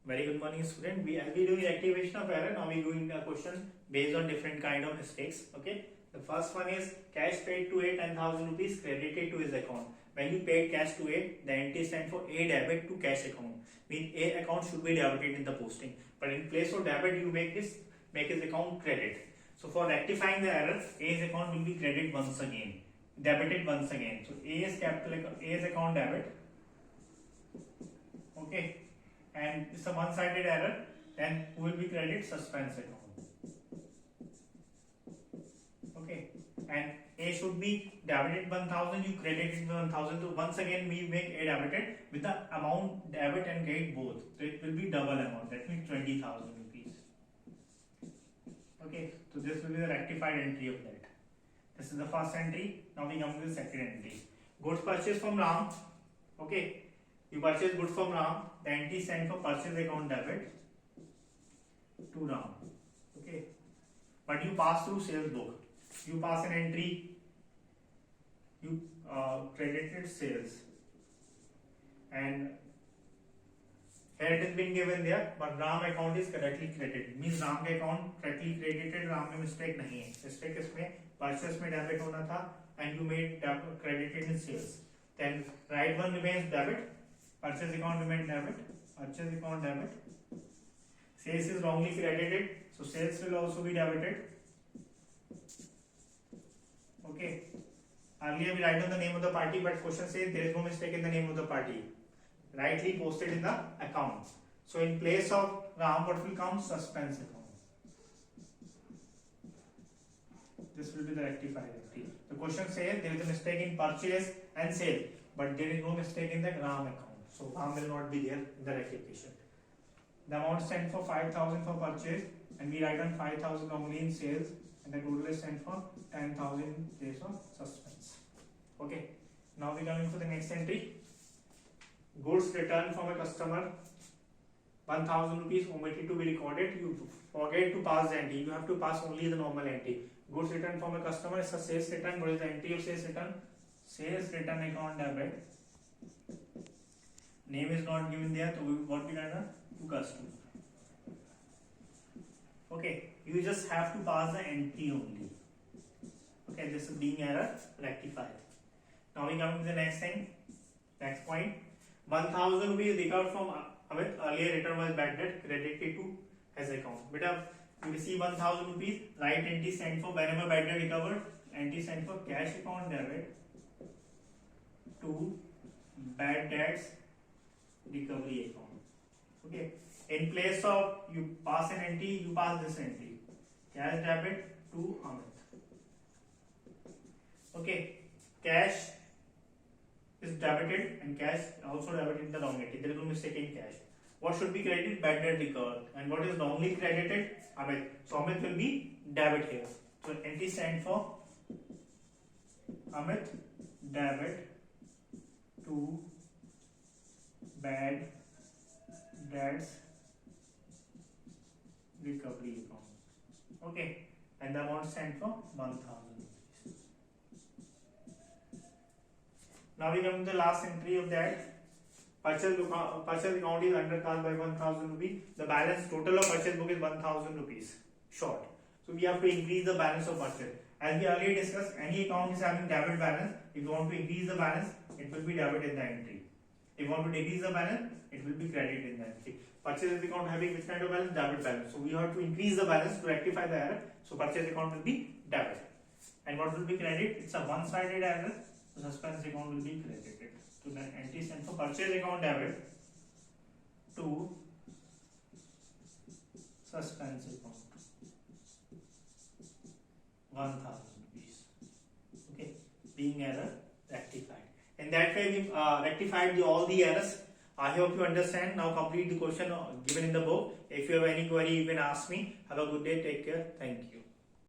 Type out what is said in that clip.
Very good morning, student. We will be doing activation of error. Now we doing a question based on different kind of mistakes. Okay. The first one is cash paid to A 10,000 rupees credited to his account. When you paid cash to A, the entry stand for A debit to cash account. Mean A account should be debited in the posting. But in place of debit, you make his account credit. So for rectifying the error, A's account will be credited once again, debited once again. So A's account debit. Okay. And it's a one-sided error, then who will be credited? Suspense account. Okay, and A should be debited 1,000, you credited 1,000. So once again we make A debited with the amount debit and credit both. So it will be double amount, that means 20,000 rupees. Okay, so this will be the rectified entry of that. This is the first entry. Now we come to the second entry. Goods purchased from Ram. Okay. You purchase goods from Ram, the entry stand for purchase account debit to Ram. Okay. But you pass through sales book. You pass an entry, you credited sales. And here it has been given there, but Ram account is correctly credited. Means Ram account correctly credited, Ram में mistake नहीं है. Mistake इसमें purchase में debit होना था and you made credited in sales. Then right one remains debit. Purchase account remains debit. Purchase account debit. Sales is wrongly credited, so sales will also be debited. Okay. Earlier we write down the name of the party, but question says there is no mistake in the name of the party. Rightly posted in the account. So in place of Ram, what will come? Suspense account. This will be the rectified entry. The question says there is a mistake in purchase and sale, but there is no mistake in the Ram account. So Ram will not be there in the rectification. The amount sent for 5,000 for purchase, and we write on 5,000 normally in sales, and the total is sent for 10,000 in case of suspense. Okay. Now we coming for the next entry. Goods returned from a customer, 1,000 rupees omitted to be recorded. You forget to pass the entry. You have to pass only the normal entry. Goods returned from a customer is a sales return. What is the entry of sales return? Sales return account debit. Name is not given there, so what we done to customer. Okay, you just have to pass the entry only. Okay, this is being error rectified. Now we come to the next thing, next point. 1,000 rupees recovered from Amit. Earlier return was bad debt credited to his account. But you receive 1,000 rupees. Right entry sent for whenever bad debt recovered. Entry sent for cash account debit to bad debts recovery account. Okay. In place of you pass an entry, you pass this entry. Cash debit to Amit. Okay. Cash is debited and cash also debited in the wrong entry. There is no mistake in cash. What should be credited? Bad debt recovered. And what is wrongly credited? Amit. So Amit will be debit here. So entry stand for Amit debit to bad debts recovery account. Okay, and the amount sent for 1,000 rupees. Now we come to the last entry of that. Purchase account is undercharged by 1,000 rupees. The balance total of purchase book is 1,000 rupees short. So we have to increase the balance of purchase. As we earlier discussed, any account is having debit balance. If you want to increase the balance, it will be debit in the entry. If you want to decrease the balance, it will be credit in the entry. Purchase account having which kind of balance? Debit balance. So we have to increase the balance to rectify the error. So purchase account will be debit. And what will be credit? It's a one-sided error. So suspense account will be credited. So the entry sent for purchase account debit to suspense account 1,000 rupees. Okay, being error rectified. In that way, we rectified all the errors. I hope you understand. Now complete the question given in the book. If you have any query, you can ask me. Have a good day. Take care. Thank you.